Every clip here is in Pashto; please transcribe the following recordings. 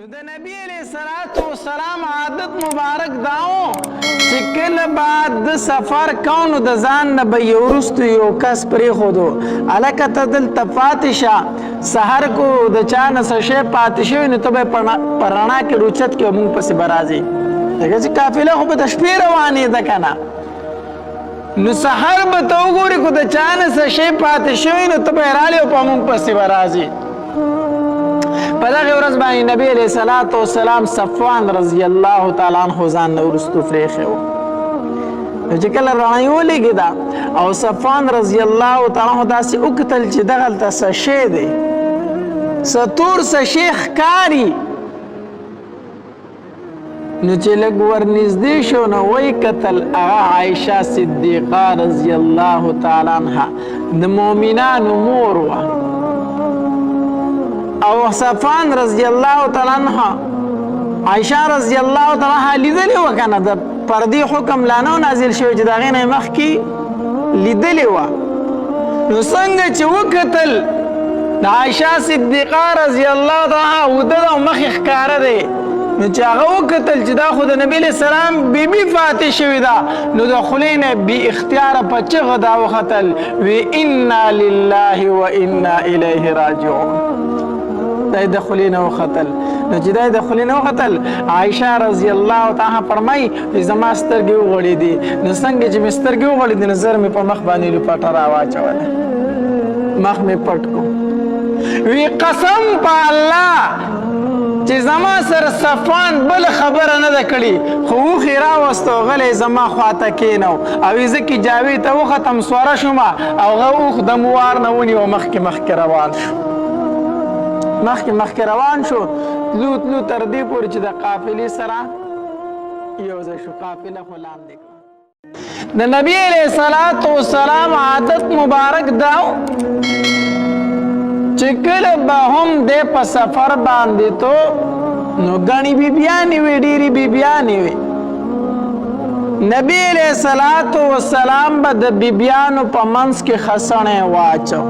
نو د نبی علیہ الصلوۃ والسلام عادت مبارک داو چې کله بعد د سفر کونو د ځان نه به یو وروستو یو کس پرېښودو هلکه ته دلته پاتې شه سحر کو د چا نه څه شی پاتې شوي نو ته به یې په رڼا کې روچت کې مونږ پسې به راځې ځکه چې قافله خو به د شپې روانېده که نه نو سحر به ته وګورې کو د چا نه څه شی پاتې شوي نو ته به یې رالی او په مونږ پسې به راځې په دغې ورځ باندې نبي علیه الصلاة والسلام صفوان رضی الله تعالی عنه ځان نه وروستو پرېښی و نو چې کله رڼا یې ولګېده او صفوان رضی الله تعالی عنه داسې وکتل چې دغلته څه شی دی څه تور څه شی ښکاري نو چې لږ ورنږدې شو نو وی کتل هغه عایشه صدیقه رضی الله تعالی عنها د مؤمنانو مور وه او صفوان رضی الله تعالی عنها عایشه رضی الله تعالی عنها لیدلې وه که نه د پردې حکم لا نه و نازل شوی چې د هغې نه یې مخکې لیدلې وه نو څنګه چې وکتل د عایشه صدیقه رضی الله تعالی عنها اوده ده او مخې ښکاره دی نو چې هغه وکتل چې دا خو د نبي علیه السلام بیبي فاتح شوې ده نو د خولې نه بې اختیاره په چغه دا وختل وی انا لله و انا الیه راجعون دا د خولې نه وختل نو چې دا د خولې نه وختل عایشه رضی الله تعالی فرمایي زما سترګې وغړېدې نو څنګه چې مې سترګې وغړېدې نو زر مې په مخ باندې لوپټه راواچوله مخ مې پټ کو وی قسم په الله چې زما سره صفوان بل خبره نه ده کړې خو اوښې راوستو غلی زما خواته کېنو او یې زه کې جاوې ته وختم سواره شومه او هغه اوښ د موار نه ونیو مخکې روان شو مخکې روان شو تلو تر دې پورې چې د قافلې سره یو ځای شو قافله خو لاندې کړه د نبي علیه الصلاة والسلام عادت مبارک داو چې کله به هم دی په سفر باندې تو نو ګڼې بیبیانې وې ډېرې بیبیانې وې نبي علیه الصلاة والسلام به د بیبیانو په منځ کې خسڼی واچو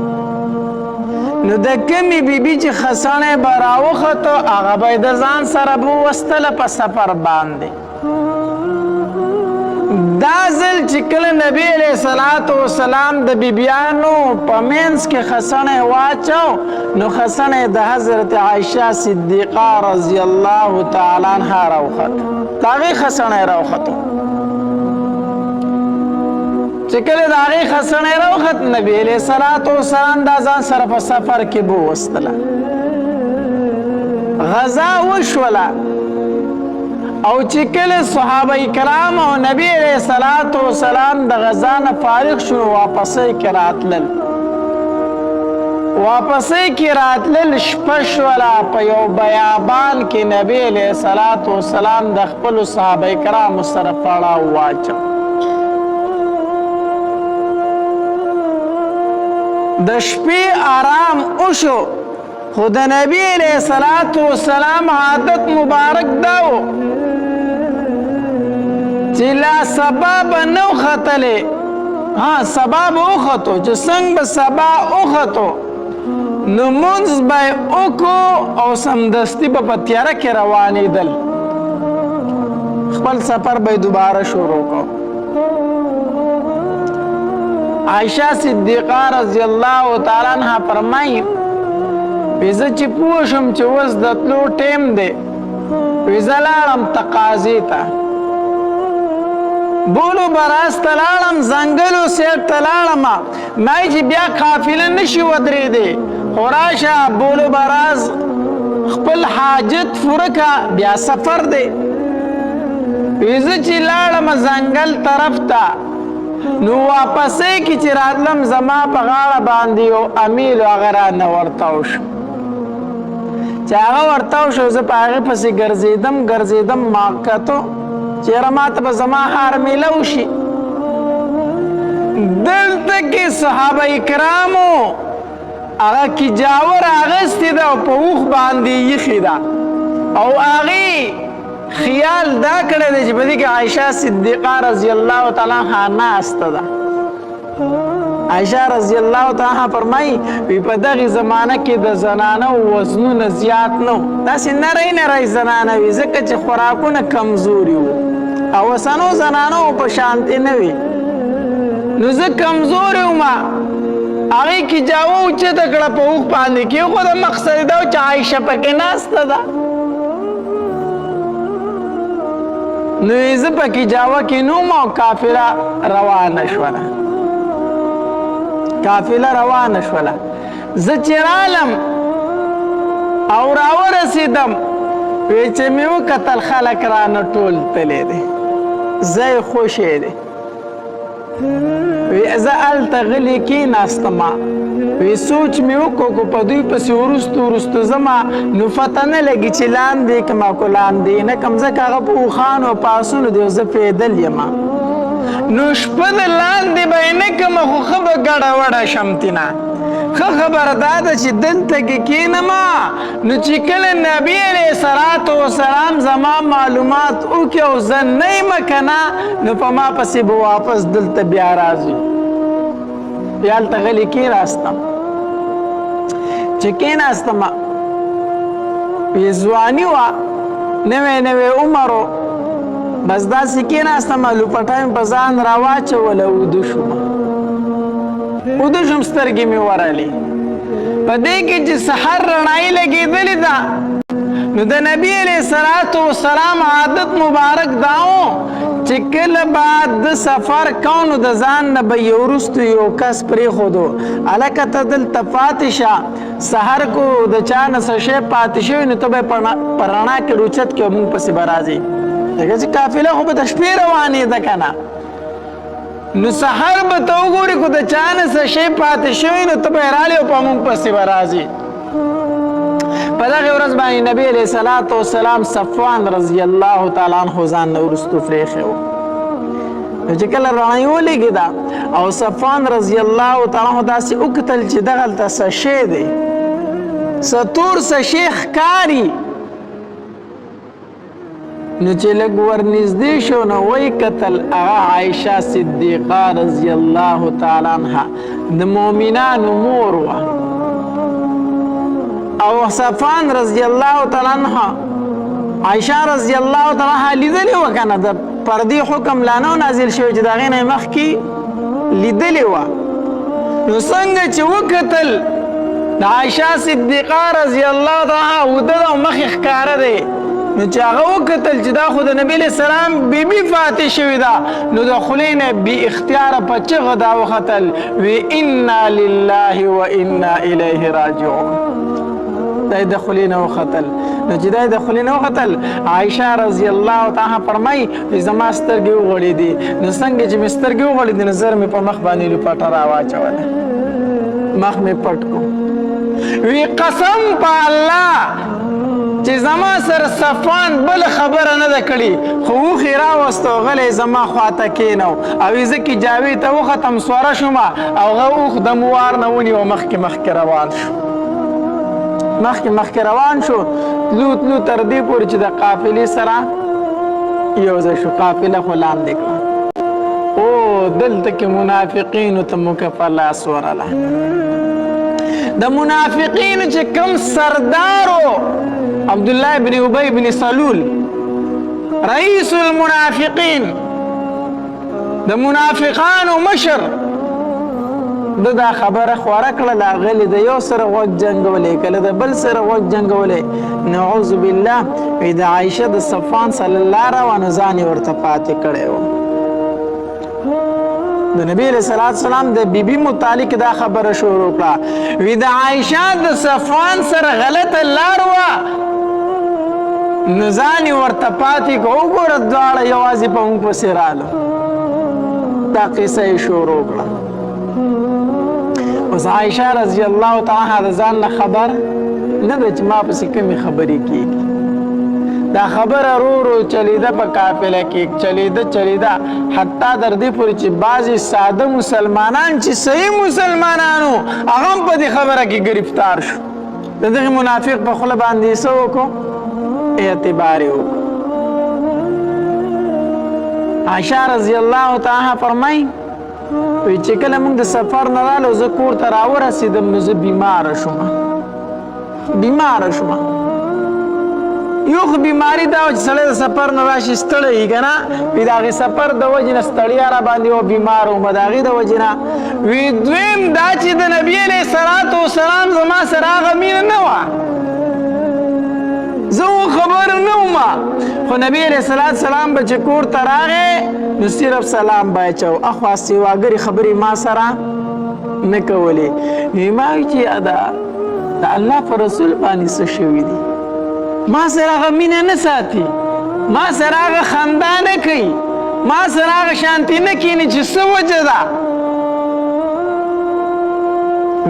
نو د کمې بیبي چې خسڼی به راوختو هغه به یې د ځان سره به وستله په سفر باندې دا ځل چې کله نبی علیه الصلاة والسلام د بیبیانو په منځ کې خسڼی واچو نو خسڼی د حضرت عایشه صدیقه رضی الله تعالی عنها راوخت د هغې خسڼی راوختو چې کله د هغې خسڼی راوخت نبی علیه الصلاة والسلام دا ځان سره په سفر کې به ووستله غذا وشوله او چې کله صحابه کرام او نبی علیه الصلاة والسلام د غذا نه فارغ شو واپسې کې راتلل شپه شوله په یو بیابان کې نبی علیه الصلاة والسلام د خپلو صحابه کرامو سره پړاو واچو د شپې آرام وشو خو د نبی علیه الصلاة والسلام عادت مبارک داو چې لا سبا به نه وختلې سبا به وختو چې څنګه به سبا وختو نو مونځ به یې وکړو او سمدستي به په تیاره کې روانېدل خپل سفر به یې دوباره شروع کړو عایشه صدیقه رضی الله تعالی عنها فرمایي وی زه چې پوه شم چې اوس د تلو ټیم دی وی زه لاړم تقاضې ته بولو براز ته لاړم ځنګلو سیټ ته لاړم ما چې بیا قافله نشي ودرېدی خو راشه بولو براز خپل حاجت پوره که بیا سفر دی وی زه چې لاړم ځنګل طرف ته نو واپسې کې چې راتلم زما په غاړه باندې یو امیل هغه رانه ورتاو شو چې هغه ورتاو شو زه په هغې پسې ګرځېدم ما کتو چېرې ماته به زما هار میله وشي دلته کې صحابه کرامو هغه کجاور اغوستې ده او په اوښ باندې ایښې ده او هغې خیال دا کړی دی چې په دې کې عایشه صدیقه رضی الله تعالی عنها ناسته ده عائشہ رضی الله تعالی فرمایي په دغه زمانه کې د زنانو وزنونه زیات نو داسې نری زنانه وي ځکه چې خوراکونه کمزوري وو او اوسنو زنانو په شانتي نه وي نو زه کمزوري وم هغې کې جاوه اوچته کړه په اوښ باندې کې خو د مقصد دا و چې عایشه پکې ناسته ده نو یې زه پکې جاوه کې نوم او قافله روانه شوله زه چې رالم او راورسېدم وی چې مې وکتل خلک رانه ټول تللی دی ځای خوشی دی وی زه هلته غلې کېناستمه وی سوچ مې وکړو په دوی پسې وروستو ځمه نو پته نه لګي چې لاندې کړمه کو لاندې نه کړم ځکه هغه په اوښانو او په آسونو دی او زه پیدل یمه نو شپه د لاندې به یې نه کړمه خو ښه به ګډه وډه شم تینه ښه خبره دا ده چې دلته کې کښېنمه نو چې کله نبي علیه الصلاة وسلام زما معلومات وکړي او زه نه یمه که نه نو په ما پسې به واپس دلته بیا راځي بیا هلته غلې کېناستم چې کېناستمه وی ځواني وه نوی عمر و بس داسې کېناستمه لوپټه مې په ځان راواچوله اوده شومه سترګې مې ورلې په دې کې چې سحر رڼایي لګېدلې ده نو د نبي علیه الصلاة وسلام عادت مبارک دا و چې کله بعد د سفر کو نو د ځان نه به یې وروستو یو کس پرېښودو هلکه ته دلته پاتې شه سحر کو د چا نه څه شی پاتې شوي نو ته به یې په رڼا کې روچت کې مونږ پسې به راځې ځکه چې قافله خو به د شپې روانېده که نه نو سحر به ته وګورې خو د چا نه څه شی پاتې شوی نو ته به یې راړې او په مونږ پسې به راځې په دغې ورځ باندې نبي علیه الصلاة وسلام صفوان رضی الله تعالی عنه ځان نه وروستو پرېښی و نو چې کله رڼایي ولګېده او صفوان رضی الله تعالی عنه داسې وکتل چې دغلته څه شی دی څه تور څه شی ښکاري نو چې لږ ورنږدې شو نو وی کتل هغه عایشه صدیقه رضی الله تعالی عنها د مؤمنانو مور وه او صفوان رضی الله تعالی عنها عایشه رضی الله تعالی عنها لیدلې وه که نه د پردې حکم لا نه و نازل شوی چې د هغې نه یې مخکې لیدلې وه نو څنګه چې وکتل د عایشه صدیقه رضی الله تعالی عنها اوده ده او مخې ښکاره دی نو چې هغه وکتل چې دا خو د نبي علیه السلام بیبي فاتح شوې ده نو د خولې نه بې اختیاره په چغه دا وختل وی انا لله و انا الیه راجعون دا یې د خولې نه وختل نو چې دا یې د خولې نه وختل عایشه رضی الله تعالی فرمایي زما سترګې وغړېدې نو څنګه چې مې سترګې وغړېدې نو زر مې په مخ باندې لوپټه راواچوله مخ مې پټ کړو وی قسم په الله چې زما سره صفوان بل خبره نه ده کړې خو اوښې راوستو غلی زما خواته کېنو او یې زه کې جاوې ته وختم سوره شومه او هغه اوښ د موار نه ونیو مخکې روان شو تلو تر دې پورې چې د قافلې سره یو ځای شو قافله خو لاندې کړه او دلته کې منافقینو ته مکفه لاس ورله د منافقینو چې کوم سردارو عبدالله بن ابی بن سلول رئیس المنافقین د منافقانو مشر دا خبره خواره کړله غلی د یو سره غوږ جنګولی کله د بل سره غوږ جنګولی نعوذ بالله وی د عایشه د صفوان صلی الله روانو ځان یې ورته پاتې کړی و د نبی علیه الصلاة والسلام د بیبي متعلق دا خبره شروع کړه وی د عایشه د صفوان سره غلطه لار وه نو ځان یې ورته پاتې کړه وګوره دواړه یوازې په موږ پسې رالو دا قصه یې شروع کړه اوس عایشه رضی الله تعالی عنها د ځان نه خبر نه ده چې ما پسې کومې خبرې کېږي دا خبره رو چلیده په قافله کې چلیده حتی در دې پورې چې بعضې ساده مسلمانان چې صحیح مسلمانانو هغه هم په دې خبره کې گرفتار شو د دغې منافق په خوله باندې یې څه وکړو اعتبار یې وکړو عایشه رضی الله تعالی عنها فرمایي وی چې کله موږ د سفر نه رالو زه کور ته راورسېدم نو زه بیماره شوم یو خو بیماري دا وه چې سړی د سفر نه راشي ستړی وي که نه وي د هغې سفر د وجې نه ستړیا را باندې وه بیمار وم د هغې د وجې نه وی دویم دا چې د نبي علیه الصلاة وسلام زما سره هغه مینه نه وه زه خبر نه وم خو نبی علیه السلام به چې کور ته راغی نو صرف سلام به یې چو اخوا سیواګرې خبرې ما سره نه کولې نو ما وی چې د الله په رسول باندې څه شوي دي ما سره هغه مینه نه ساتي ما سره هغه خندا نه کوي ما سره هغه شانتي نه کیني چې څه وجه ده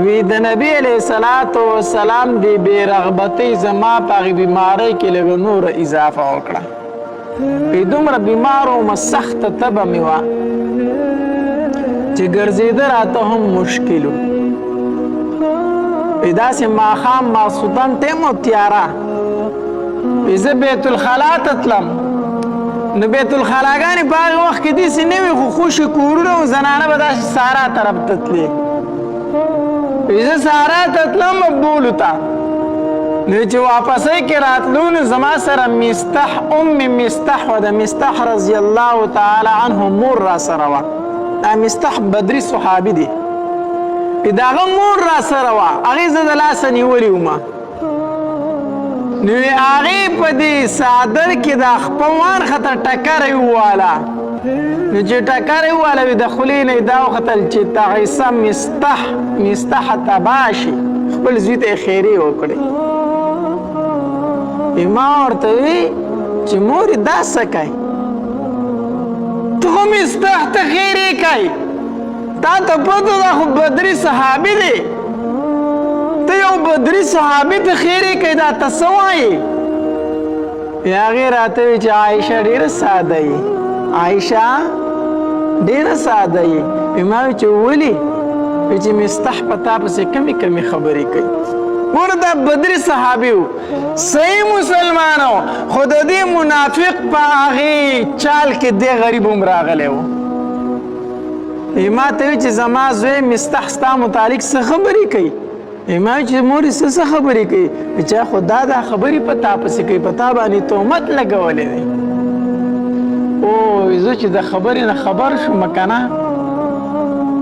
وی د نبی علیه السلام دی بې رغبتۍ زما په هغې بیمارۍ کې لږه نوره اضافه وکړه وی دومره بیمار ومه سخته تبه مې وه چې ګرځېده راته هم مشکل و وی داسې ماښام ماسخوتن ټیم و تیاره وی زه بیت الخلا ته تلم نو بیت الخلاګانې په هغې وخت کې داسې نه وي خو خوشي کورونه و زنانه به داسې سارا طرف ته تلې زه سارا ته تلم بولو ته نو چې واپسۍ کې راتلو نو زما سره مستح مستح وه د مستح رضی الله تعالی عنه مور را سره وه دا مستح بدري صحابي دی د هغه مور را سره وه هغې زه د لاسه نیولې ومه نو هغې په دې څادر کې د خپه وانخته ټکره وواله نو چې ټکر یې ووهله د خولې نه یې دا وختل چې تعیسه مستح تباه شي خپل زوی ته یې خیرې وکړې ما ورته وی چې مورې دا څه کوي ته خو مستح ته خیرې کوي تا ته پته ده خو بدري صحابي دی ته یو بدري صحابي ته خیرې کوي دا ته څه وایې هغې راته وی چې عایشه ډېره ساده یې عایشه ډېره ساده یې ما وی چې ولې وی چې مستح په تا پسې کمې خبرې کوي ګوره دا بدري صحابي و صحیح مسلمان و خو د دې منافق په هغې چال کې دې غریب هم راغلی و ما ته وی چې زما زوی مستح ستا متعلق څه خبرې کوي ما وی چې مورې څه خبرې کوي چې خو دا خبرې په تا پسې کوي په تا باندې تهمت لګولی دی زه چې د خبرې نه خبر شوم که نه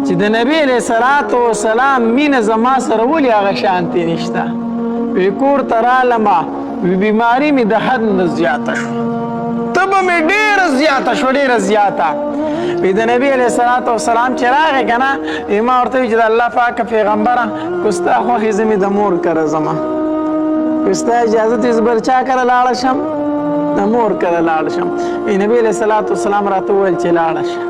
چې د نبی علیه السلام مینه زما سره ولې هغه شانتې نشته وی کور ته رالمه وی بیماري مې د حد نه زیاته شوه تبه مې ډېره زیاته شوه ډېره زیاته وی د نبی علیه السلام چې راغی که نه ما ورته وی چې د الله پاکه پیغمبره که ستا خوښې زه مې د مور کره ځمه که ستا اجازه ته زه بل چا کره لاړه شم د مور کره لاړه شم نبی علیه السلام راته وویل چې لاړه شه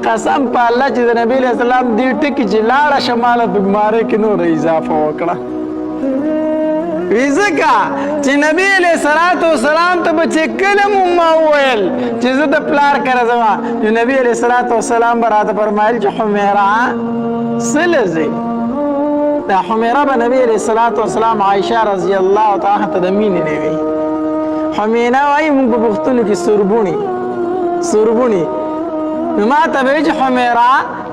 قسم په الله چې د نبی علیه السلام دې ټکي چې لاړه شه ماله په بیمارۍ کې نوره اضافه وکړه وی ځکه چې نبی علیه السلام ته به چې کله مو ما وویل چې زه د پلار کره ځمه نو نبی علیه السلام به راته فرمایل چې حمیره څه لځې دا حمیره به نبی علیه السلام عایشه رضی الله تعالی ته د مینې نه وي حمیره وایي موږ په پښتون کې سوربوني نو ما ته به وایي چې حمیره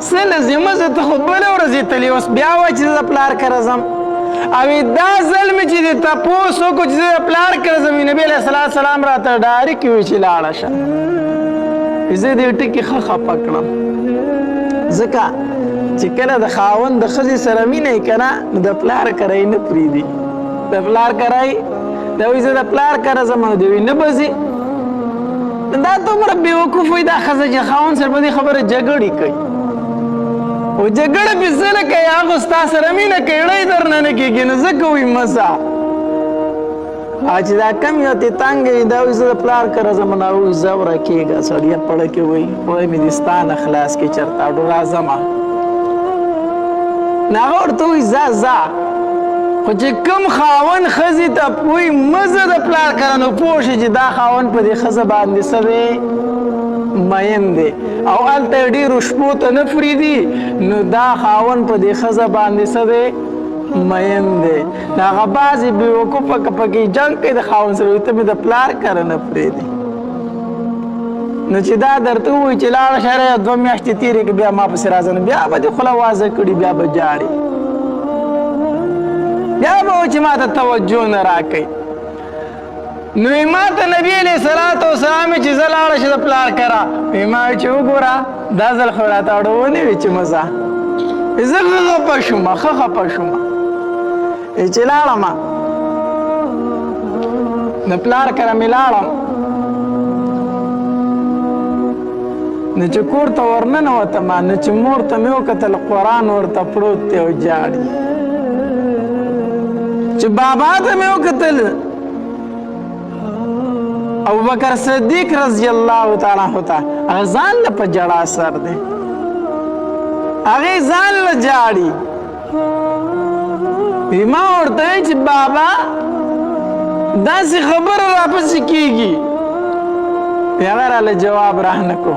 څه لازمه زه ته خو بله ورځې تلې اوس بیا وایي چې زه د پلار کره ځم او دا ځل مې چې د تپوس وکړو چې زه د پلار کره ځم نبي علیه السلام راته ډایرکټ وایي چې لاړه شه زه دې ټکي ښه خفه کړم ځکه چې کله د خاوند د ښځې سره مینه یې که نه نو د پلار کره یې نه پرېږدي د پلار کره یې دا وایي زه د پلار کره ځم نو دی وایي نه به ځي دا دومره بېوقوف وایي دا ښځه چې خاوند سره په دې خبره جګړې کوي او جګړه پې څه نه کوي هغه ستا سره مینه کوي ړی درنه نه کېږي نو ځکه وایي مزه چې دا کم یو تې تنګ وي دا وایي زه د پلار کره ځم نو وایي ځه وره کېږه سړیه پړه کې وایي خدای مې دې ستا نه خلاص کړي چېرته اډو راځمه نو هغه ورته وایي ځه خو چې کوم خاوند ښځې ته وایي مه ځه د پلار کره نو پوه شي چې دا خاوند په دې ښځه باندې څه دی مین دی او هلته یې ډېرو شپو ته نه پرېږدي نو دا خاوند په دې ښځه باندې څه دی مین دی نو هغه بعضې بېوقوفه که پکې جنګ کوي د خاوند سره وایي ته مې د پلار کره نه پرېږدي نو چې دا درته ووایي چې لاړه شه 2 میاشتې تېرې کړې بیا ما پسې راځه نو بیا به دې خوله وازه کړي بیا به جاړې بیا به و چې ما ته توجه نه راکوي نو ما ته نبي علیه صلات وسلام چې زه لاړه شه د پلار کره ما چې وګوره دا ځل خو راته اړه ونې وي چې مزه زه ښه خفه شومه ښه خفه شومه چې لاړمه د پلار کره مې لاړم نو چې کور ته ورننوتم نو چې مور ته مې وکتل قرآن ورته پروت دی او جاړي چې بابا ته مې وکتل ابوبکر صدیق رضی الله تعالی عنہ ته هغه ځان له په جړا سر دی هغې ځان له جاړي ما ورته وایي چې بابا داسې خبره راپسې کېږي هغه راله جواب رانه کو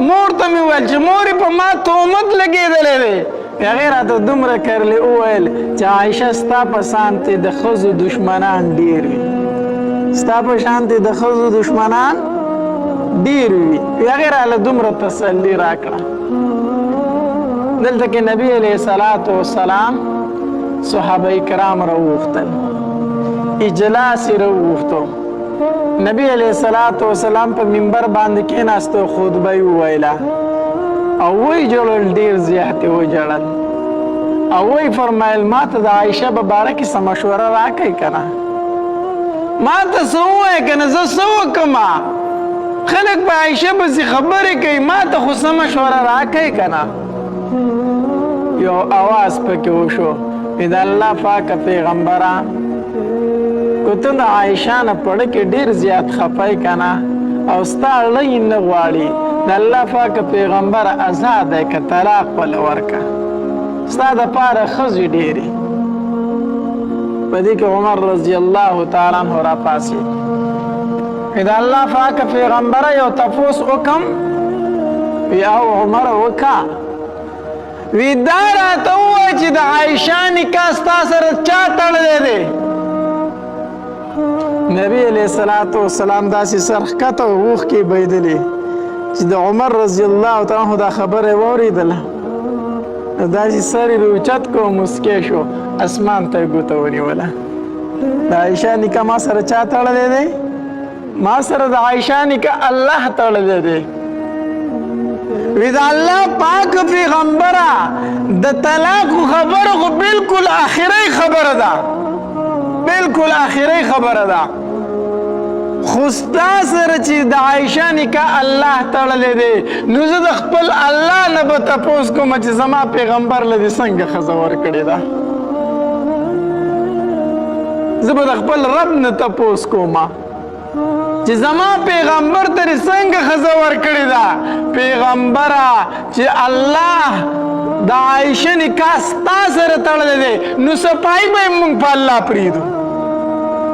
مور ته مې وویل چې مورې په ما تهمت لګېدلی دی هغې راته دومره کرلې وویل چې عایشه ستا په شانتې د ښځو دشمنان ډېر وي ستا په شانتې د ښځو دشمنان ډېر وي هغې راله دومره تسلي راکړه دلته کې نبي علیه صلات وسلام صحابه کرام راوغوښتل اجلاس یې راوغوښتو نبی علیه صلات وسلام په منبر باندې کېناستو خطبه یې وویله او وی جړل ډېر زیاتې وجړل او وی فرمایل ما ته د عایشه په باره کې څه مشوره راکئ که نه ما ته څه ووایه که نه زه څه وکړمه خلک په عایشه پسې خبرې کوي ما ته خو څه مشوره راکئ که نه یو اواز پکې وشو د الله پاکه پیغمبره که ته د عایشه نه پړه کې ډېر زیات خفی که نه او ستا اړه یې نه غواړي د الله پاکه پیغمبره ازاد دی که طلاق وله ورکه ستا دپاره ښځې ډېرې په دې کې عمر رضی الله تعالی عنه راپاڅېد د الله پاکه پیغمبره یو تپوس وکړم وی او عمره وکړه وی دا راته ووایه چې د عایشه نکاح ستا سره چا تړلی دی نبی علیه صلات وسلام داسې سر ښکته اوښکې بهېدلې چې د عمر رضی الله تعالی عنه دا خبره یې واورېدله داسې سر یې اوچت کړو مسکی شو اسمان ته یې ګوته ونیوله د عایشه نکاح ما سره چا تړلی دی ما سره د عایشه نکاح الله تړلی دی وی د الله پاک پیغمبره د طلاق خبره خو بالکل آخري خبره ده بالکل آخري خبره ده خو ستا سره چې د عایشه نکاح الله تړلی دی نو زه د خپل الله نه به تپوس کوم چې زما پیغمبر له دې څنګه ښځه ورکړې ده زه به د خپل رب نه تپوس کوم چې زما پیغمبر ترې څنګه ښځه ورکړې ده پیغمبره چې الله د عایشه نکاح ستا سره تړلی دی نو صفایي به یې مونږ په الله پرېږدو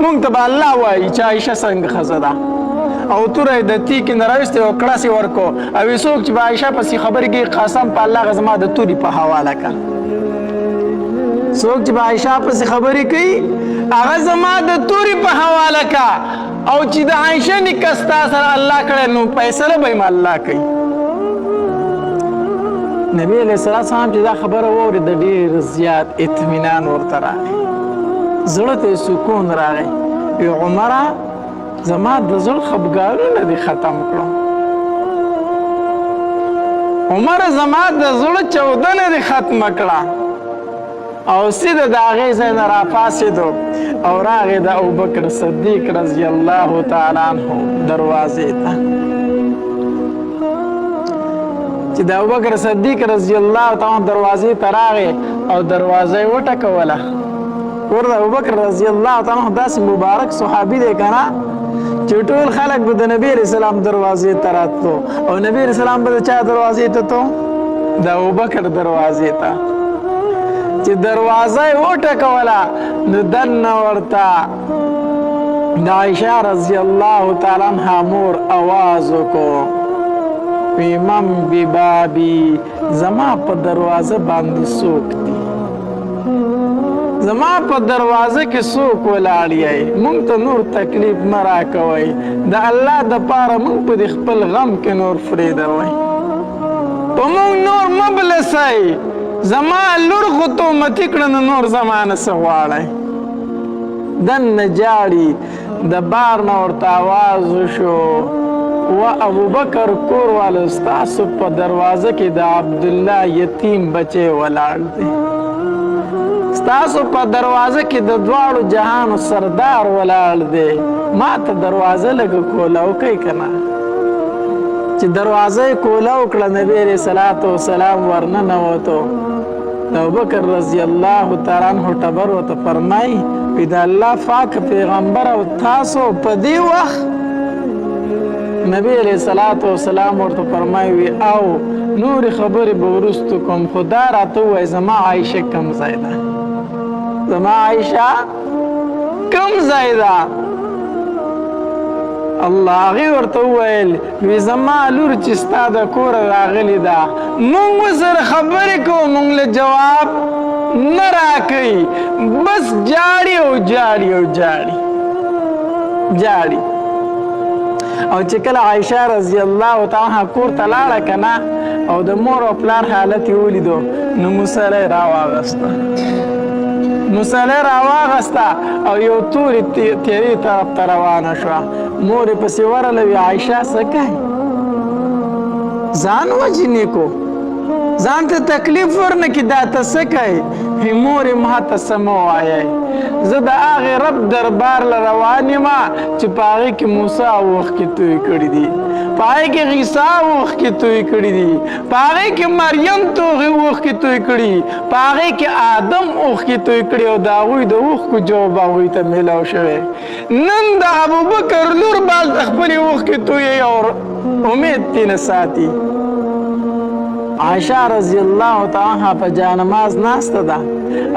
مونږ ته به الله وایي چې عایشه څنګه ښځه ده او توره یې د تیکې نه راویستې او کړس یې ورکړو او یې څوک چې به عایشه پسې خبرې کوي قسم په الله هغه زما د تورې په حواله کړه څوک چې به عایشه پسې خبرې کوي هغه زما د تورې په حواله کړه او چې د عایشه نکاح ستا سره الله کړی نو فیصله به یې الله کوي نبی علیه السلام چې دا خبره واورېده ډېر زیات اطمینان ورته راغی زړه ته یې سکون راغی وی عمره زما د زړه خفګانونه دې ختم کړو عمره زما د زړه چاودنه دې ختمه کړه او سیده د هغې ځای نه راپاڅېدو او راغی د ابوبکر صدیق رضی الله تعالی عنه دروازې ته چې د ابوبکر صدیق رضی الله تعالی عنه دروازې ته راغی او دروازه یې وټکوله ورته ابوبکر رضی الله تعالی عنه داسې مبارک صحابي دی که نه چې ټول خلک به د نبي علیه السلام دروازې ته راتلو او نبي علیه السلام به د چا دروازې ته تو د ابوبکر دروازې ته چې دروازه یې وټکوله نو دننه ورته د عایشه رضی الله تعالی عنها مور اواز وکړو وی من ببابي زما په دروازه باندې څوک دي زما په دروازه کې څوک ولاړ یی مونږ ته نور تکلیف مه راکوئ د الله دپاره مونږ په دې خپل غم کې نور فریدوئ په مونږ نور مه بلسئ زما لور خو تومتي کړه نو نور زما نه څه غواړئ دننه جاړي د بار نه ورته آواز وشو و ابوبکر کور والو ستاسو په دروازه کې د عبدالله یتیم بچی ولاړ دی ستاسو په دروازه کې د دواړو جهانو سردار ولاړ دی ما ته دروازه لږه کوله وکئ که نه چې دروازه یې کوله وکړه نبي علیه صلات وسلام ورننوتو د ابوبکر رضی الله تعالی عنه ټبر ورته فرمایي وي د الله پاک پیغمبر او تاسو په دې وخت نبی علیه صلات وسلام ورته فرمایي وي او نورې خبرې به وروستو کوم خو دا راته ووایي زما عایشه کوم ځای ده زما عایشه کوم ځای ده الله هغې ورته وویل وی زما لور چې ستا د کوره راغلې ده مونږ ورسره خبرې کوو مونږ له جواب نه راکوي بس جاړي او جاړي او جاړي جاړي او چې کله عایشه رضی الله تعالی عنها کور ته لاړه که نه او د مور او پلار حالت یې ولیدو نو موسلی راواغسته موسلی راواغسته او یو تورې تیرې طرف ته روانه شوه مور یې پسې ورله وي عایشه څه کوې ځان وجنې کو ځان ته تکلیف ورنکړي دا ته څه کوې مور یې ما ته څه مه وایئ زه د هغې رب دربار له روان یم چې په هغې کې موسی اوښکې توی کړي دي په هغې کې عیسی اوښکې توی کړي دي په هغې کې مریم اوښکې توی کړي په هغې کې آدم اوښکې توی کړي او د هغوی د اوښکو جواب هغوی ته میلاو شوی نن د ابوبکر لور باز د خپلې اوښکې تویوي او امید ترې نه ساتي عایشه رضی الله تعالی عنها په جانماز ناسته ده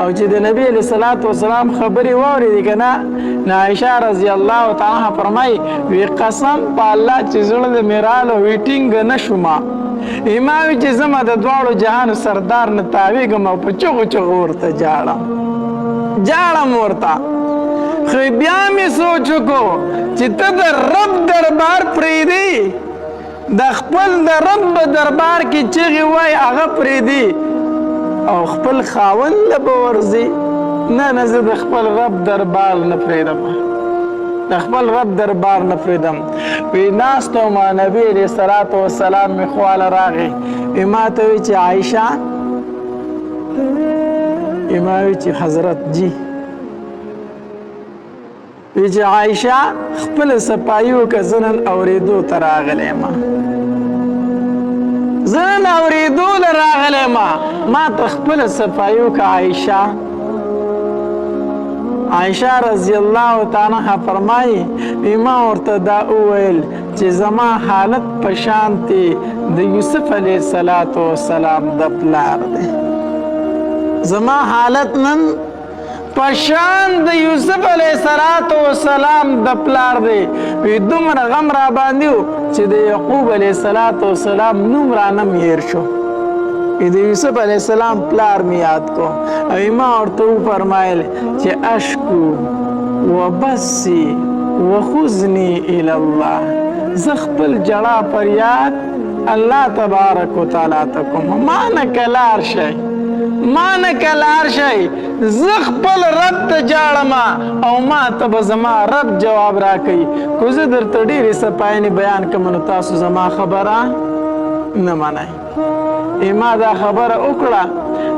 او چې د نبی علیه صلات وسلام خبرې واورېدې که نه نو عایشه رضی الله تعالی عنها فرمایي وی قسم په الله چې زړه د مې راله وی ټینګه نه شومه ما وی چې زما د دواړو جهانو سردار نه تاویږم او په چغو چغو ورته جاړم ورته خو بیا مې سوچ وکړو چې ته د رب دربار پرېږدې د خپل د رب دربار کې چغې وای هغه پرېږدي او خپل خاوند له به ورځي نه زه د خپل رب دربار نه پرېږدم د خپل رب دربار نه پرېږدم وی ناست وم نبي علیه صلات وسلام مې خواله راغی ما ته وی چې عایشه ما وی چې حضرت جی وی چې عایشه خپل صفایي وکړه زه نن اورېدو ته راغلی یم زه نن اورېدو له راغلی یم ما ته خپله صفایي وکړه عایشه رضی الله تعالی عنها فرمایي ما ورته دا وویل چې زما حالت په شانتې د یوسف علیه السلام د پلار دی زما حالت نن پشان د یوسف علیه السلام د پلار دی وی دومره غم را باندې و چې د یعقوب علیه السلام نوم رانه هیر شو د یوسف علیه السلام پلار مې یاد کو او ما ورته وفرمایل چې اشکو وبسی وخذنی الی الله زه خپل جړا فریاد الله تبارک وتعالی ته کوم ما نه کلار شئ زه خپل رب ته جاړم او ما ته به زما رب جواب راکوي کو زه درته ډېرې صفاینې بیان کړم نو تاسو زما خبره نه منئ ما دا خبره وکړه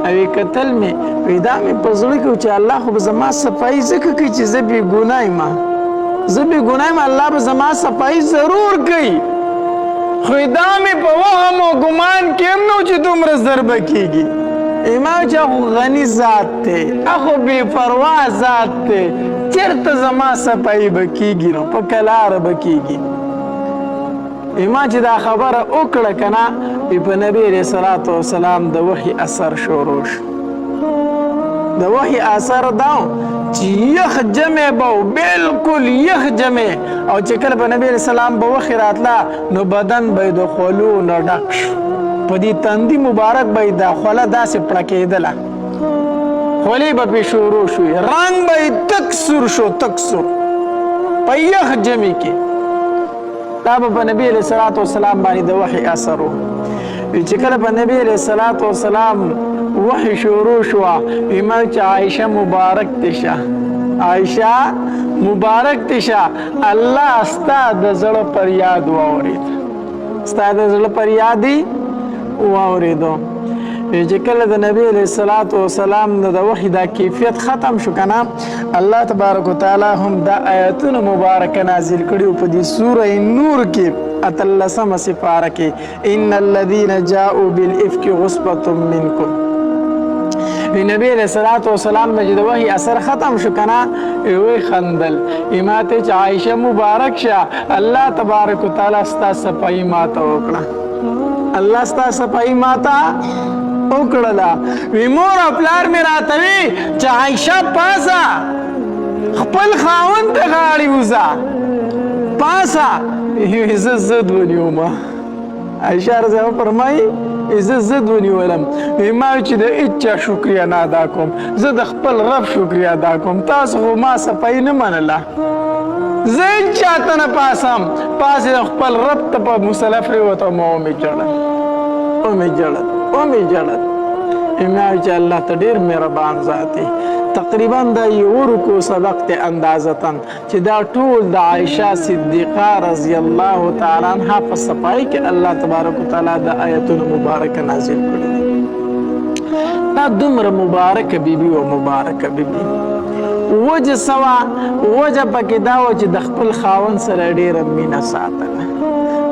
او یې کتل مې وی دا مې په زړه کې و چې الله خو به زما صفایي ځکه کوي چې زه بېګناه یم الله به زما صفایي ضرور کوي خو دا مې په وهم او ګمان کې هم نه و چې دومره زر به کېږي امام چې اخو غنی ذات دی اخو بے پروا ذات دی چرته زما صفایي به کېږي نو په کلاره به کېږي امام چې دا خبره وکړه که نه په نبي علیه صلات وسلام د وحي اثر شروع شو د وحي اثر دا چې یخ جمع به و بلکل یخ جمع او چې کله په نبي علیه السلام به وحي راتله نو بدن به یې د خولو نه ډک شو په دې تندي مبارک به یې دا خوله داسې پړکېدله خولې به پې شروع شوې رنګ به یې تک سور شو تک سور په یخ جمع کې دا به په نبي علیه صلات وسلام باندې د وحي اثر و چې کله په نبي علیه صلات وسلام وحي شروع شوه ویما چې عایشه مبارک تشه عایشه مبارک تشه الله ستا د زړه فریاد واورېد ستا د زړه فریاد یې واورېدو چې کله د نبی علیه الصلاة والسلام د وحي دا کیفیت ختم شو که نه الله تبارک وتعالی هم دا آیتونه مبارکه نازل کړي په دې سوره نور کې اتلسمه سپاره کې ان الذین جاءوا بالافک عصبة منکم نبی علیہ الصلوۃ والسلام چې د وحی اثر ختم شو کنه وی خندل ایماته چې عائشه مبارک شه الله تبارک وتعالى ستا صفائی ماته وکړه الله ستا صفائی ماته وکړه وی مور خپلار می راتوي چې عائشه پاسا خپل خاوند ته غاړي وزا پاسا عزت ونیوما عائشه رضی الله فرمایي زه ونیولم ما چې د هیچا شکریا نه ادا کوم زه د خپل رب شکریا ادا کوم تاسو خو ما صفایي نه منله زه هیچاته نه پاسم پاسې د خپل رب ته په مصله پرېوتم او مې ژړل ما چې الله ته ډېر مهربان ذات دی تقریبا دا یو رکو سبق ته اندازتن چې دا ټول د عائشه صدیقه رضی الله تعالی عنها په صفای کې الله تبارک وتعالی د آیتونو مبارکه نازل کړي دا دومره مبارکه بیبي او مبارکه بیبي وجه سوا وجه پکې دا و چې د خپل خاوند سره ډېره مینه ساتله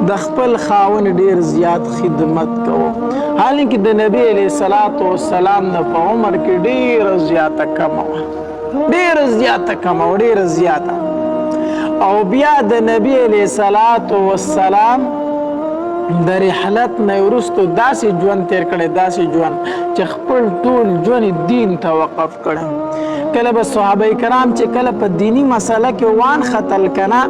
د خپل خاوند ډېر زیات خدمت کوو حالانکه د نبی علیه الصلاة والسلام نه په عمر کې ډېره زیاته کمه وه ډېره زیاته او بیا د نبی علیه الصلاة والسلام د رحلت نه وروستو داسې ژوند تیر کړی داسې ژوند چې خپل ټول ژوند دین ته وقف کړی کله به صحابه کرام چې کله په دینی مسله کې وان خطل کنه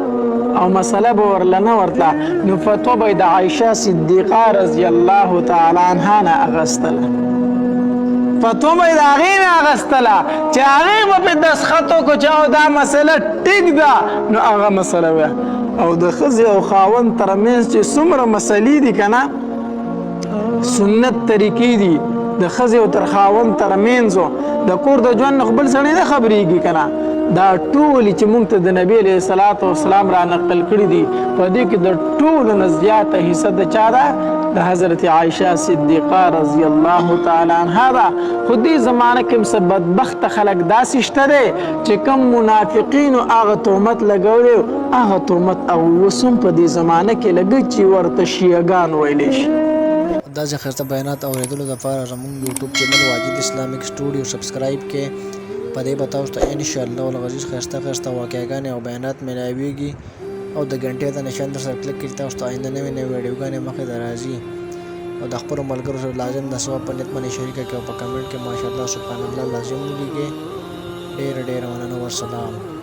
او مسله به ورله نه ورتله نو فتوا به د عایشه صدیقه رضی الله تعالی عنها نه اخیستله فتوا به د هغې نه اخیستله چې هغې به پرې دستخط وکړو چې او دا مسله ټیک ده نو هغه مسله وه او د ښځې او خاوند ترمنځ چې څومره مسلې دي که نه سنت طریقې دي د ښځې او تر خاوند ترمنځ د کور د ژوند نه خو بل سړی نه خبرېږي که نه دا ټولې چې موږ ته د نبی علیه الصلاة والسلام را نقل کړي دي په دې کې د ټولو نه زیاته حصه د چا ده د حضرت عایشه صدیقه رضی الله تعالی عنها ده خو دې زمانه کې څه بدبخته خلک داسې شته دی چې کوم منافقینو هغه تهمت لګولی هغه تهمت او اوس هم په دې زمانه کې لګي چې ورته شیعګان ویلی شي داسې ښایسته بیانات اورېدلو دپاره زموږ یوټیوب چینل واجد اسلامیک سټوډیو سبسکرایب کړئ په دې به تاسو ته انشاءالله العزیز ښایسته واقعګانې او بیانات میلاویږي او د غنټې د نشان در سره کلک کړئ تاسو ته آینده نوې ویډیوګانې مخې ته راځي او د خپلو ملګرو سره لازم د ثواب په نیت باندې شریکه کړئ او په کمنټ کې ماشاءالله سبحان الله لازم ولیکئ ډېره مننه والسلام